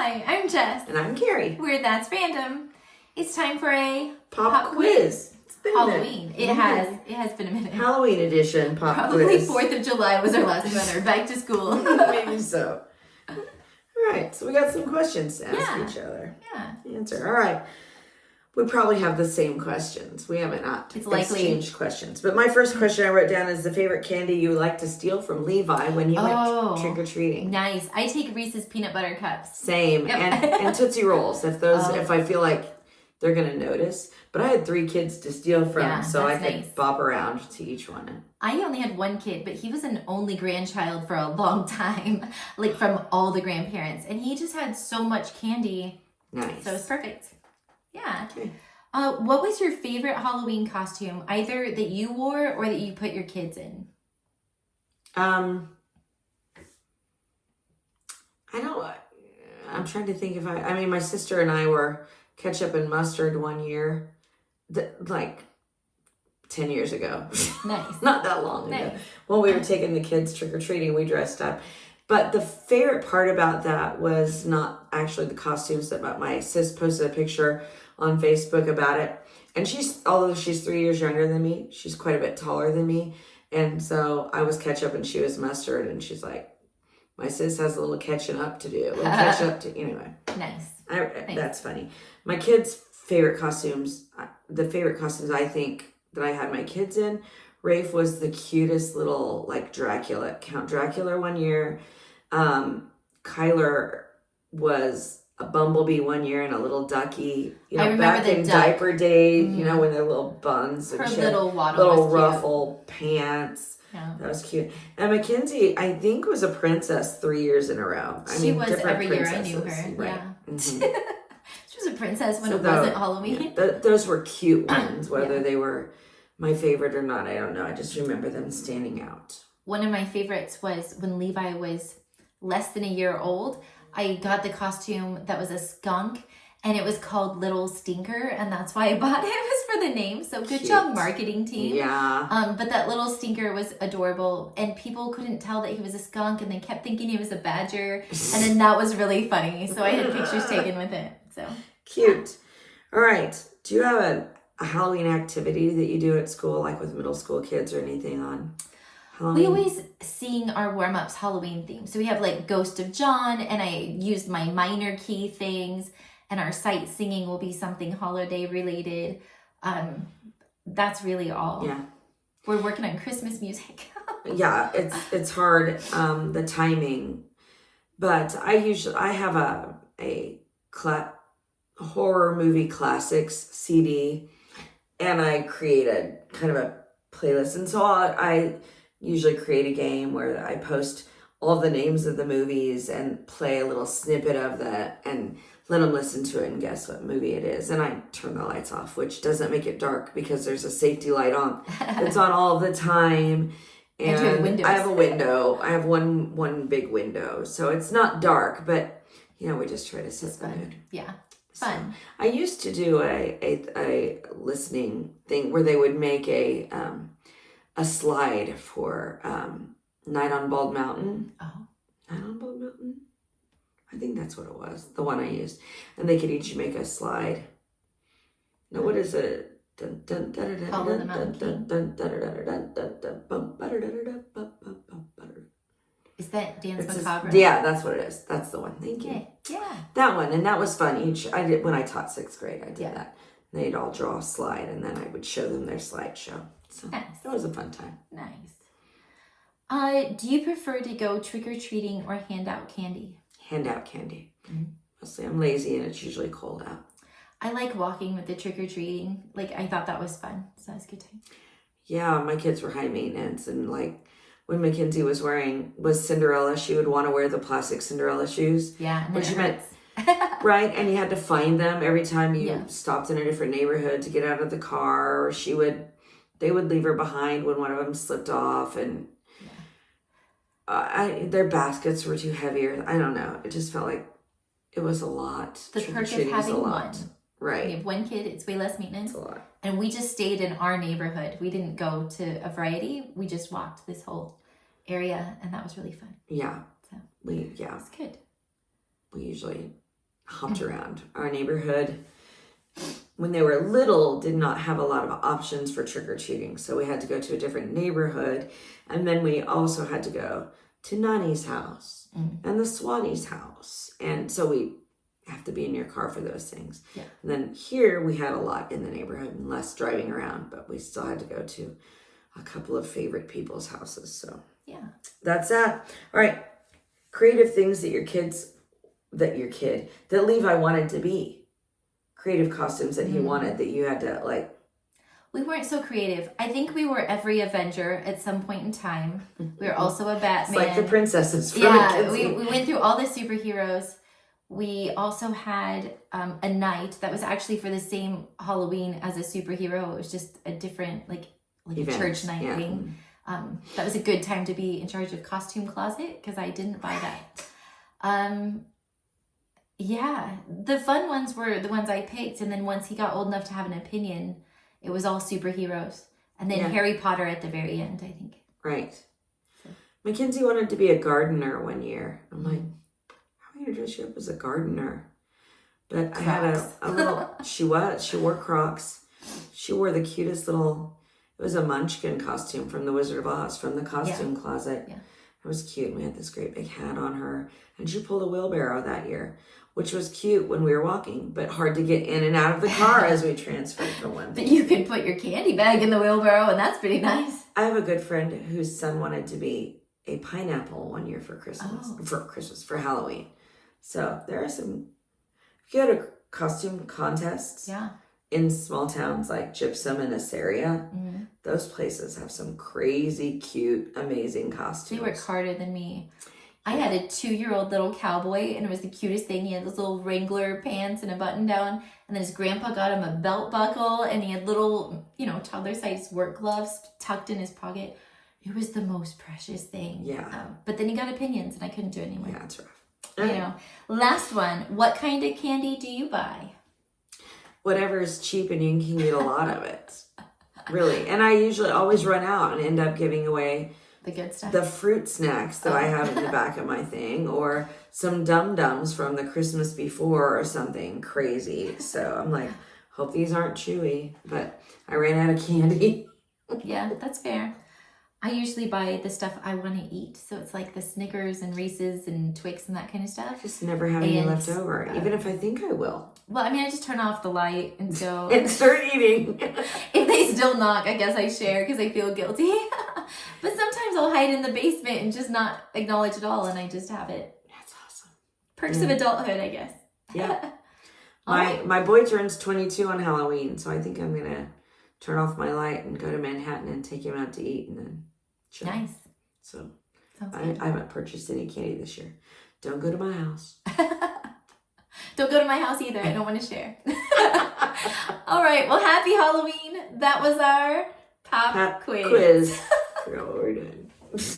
Hi, I'm Jess. And I'm Carrie. We're That's Random. It's time for a Pop quiz. It's been Halloween. It has been a minute. Halloween edition pop Probably quiz. 4th of July was our last one, or back to school. Maybe so. All right, so we got some questions to ask each other. Yeah. Answer. All right. We probably have the same questions. We haven't exchanged questions. But my first question I wrote down is the favorite candy you like to steal from Levi when he went trick-or-treating. Nice. I take Reese's peanut butter cups. Same. Yep. And Tootsie Rolls if I feel like they're going to notice. But I had 3 kids to steal from, so I could bop around to each one. I only had 1 kid, but he was an only grandchild for a long time, like from all the grandparents. And he just had so much candy. Nice. So it's perfect. Yeah. Okay. What was your favorite Halloween costume, either that you wore or that you put your kids in? I'm trying to think if my sister and I were ketchup and mustard one year, like 10 years ago. Nice. Not that long ago. When we were taking the kids trick-or-treating, we dressed up. But the favorite part about that was not actually the costumes, but my sis posted a picture on Facebook about it. And although she's 3 years younger than me, she's quite a bit taller than me. And so I was ketchup and she was mustard. And she's like, my sis has a little catching up to do. Anyway. Nice. That's funny. My kids' favorite costumes, the favorite costumes I think that I had my kids in, Rafe was the cutest little like Count Dracula one year. Kyler was a bumblebee one year and a little ducky. I remember back in diaper days, when their little buns and her shit, little waddle, little ruffle pants. Yeah. That was cute. And Mackenzie, I think, was a princess 3 years in a row. She was every year I knew her. Right. Yeah. Mm-hmm. She was a princess when it wasn't Halloween. Those were cute ones, whether they were my favorite or not. I don't know. I just remember them standing out. One of my favorites was when Levi was less than a year old. I got the costume that was a skunk, and it was called Little Stinker, and that's why I bought it. It was for the name. So good job, marketing team. Yeah. But that Little Stinker was adorable, and people couldn't tell that he was a skunk, and they kept thinking he was a badger, and then that was really funny. So I had pictures taken with it. So cute. All right. Do you have a Halloween activity that you do at school, like with middle school kids or anything on Halloween? We always sing our warm-ups Halloween theme. So we have like Ghost of John, and I used my minor key things, and our sight singing will be something holiday related. That's really all. Yeah. We're working on Christmas music. Yeah, it's hard, the timing. But I have a horror movie classics CD, and I created kind of a playlist. And so I usually create a game where I post all the names of the movies and play a little snippet of that and let them listen to it and guess what movie it is. And I turn the lights off, which doesn't make it dark because there's a safety light on. It's on all the time. And I have a window. I have one big window. So it's not dark, but we just try to set the mood. Yeah. Fun. So I used to do a listening thing where they would make a slide for Night on Bald Mountain. Oh. Night on Bald Mountain? I think that's what it was. The one I used. And they could each make a slide. Now, what is it? Follow the Mountain King. Is that Dance Macabre? Yeah, that's what it is. That's the one. Thank you. Okay. Yeah. That one. And that was fun. I did when I taught 6th grade. I did that. They'd all draw a slide, and then I would show them their slideshow. So that was a fun time. Nice. Do you prefer to go trick-or-treating or hand out candy? Hand out candy. Mm-hmm. Mostly I'm lazy, and it's usually cold out. I like walking with the trick-or-treating. Like, I thought that was fun. So that was a good time. Yeah, my kids were high maintenance, and like when Mackenzie was Cinderella, she would want to wear the plastic Cinderella shoes. Yeah, and which meant right, and you had to find them every time you stopped in a different neighborhood to get out of the car, or they would leave her behind when one of them slipped off, and their baskets were too heavy, or I don't know. It just felt like it was a lot. The perk of having one. Right. When you have 1 kid, it's way less maintenance. It's a lot. And we just stayed in our neighborhood. We didn't go to a variety. We just walked this whole area, and that was really fun. Yeah. So it's good. We usually hopped around. Our neighborhood, when they were little, did not have a lot of options for trick-or-treating. So we had to go to a different neighborhood. And then we also had to go to Nani's house and the Swati's house. And so we have to be in your car for those things. Yeah. And then here we had a lot in the neighborhood and less driving around, but we still had to go to a couple of favorite people's houses. So Yeah. that's that. All right. Creative things that that Levi wanted to be. Creative costumes that he wanted that you had to like. We weren't so creative. I think we were every Avenger at some point in time. We were also a Batman. It's like the princesses from Yeah, we went through all the superheroes. We also had a night that was actually for the same Halloween as a superhero. It was just a different, like Event. a church night thing. That was a good time to be in charge of costume closet because I didn't buy that. Yeah, the fun ones were the ones I picked. And then once he got old enough to have an opinion, it was all superheroes. And then Harry Potter at the very end, I think. Right. Mackenzie wanted to be a gardener one year. I'm like, how are you going to dress you up as a gardener? But Crocs. I had a little, she wore Crocs. She wore the cutest little, it was a Munchkin costume from the Wizard of Oz, from the costume closet. Yeah. It was cute. We had this great big hat on her. And she pulled a wheelbarrow that year, which was cute when we were walking, but hard to get in and out of the car as we transferred from one. But you could put your candy bag in the wheelbarrow, and that's pretty nice. I have a good friend whose son wanted to be a pineapple one year for Christmas, for Halloween. So there are some, if you had a costume contests in small towns like Gypsum and Assaria, those places have some crazy, cute, amazing costumes. They work harder than me. I had a 2-year-old little cowboy, and it was the cutest thing. He had those little Wrangler pants and a button down, and then his grandpa got him a belt buckle, and he had little, toddler-sized work gloves tucked in his pocket. It was the most precious thing. Yeah. But then he got opinions, and I couldn't do it anymore. Yeah, it's rough. Last one. What kind of candy do you buy? Whatever is cheap and you can get a lot of it. Really. And I usually always run out and end up giving away the good stuff. The fruit snacks that I have in the back of my thing, or some Dum-Dums from the Christmas before or something crazy. So I'm like, hope these aren't chewy, but I ran out of candy. Yeah, that's fair. I usually buy the stuff I want to eat. So it's like the Snickers and Reese's and Twix and that kind of stuff. Just never have any left over, even if I think I will. Well, I mean, I just turn off the light and so... and start eating. If they still knock, I guess I share because I feel guilty. But sometimes I'll hide in the basement and just not acknowledge it all, and I just have it. That's awesome. Perks of adulthood, I guess. Yeah. My boy turns 22 on Halloween, so I think I'm going to turn off my light and go to Manhattan and take him out to eat and then chill. Nice. So I haven't purchased any candy this year. Don't go to my house. Don't go to my house either. I don't want to share. All right. Well, happy Halloween. That was our pop quiz.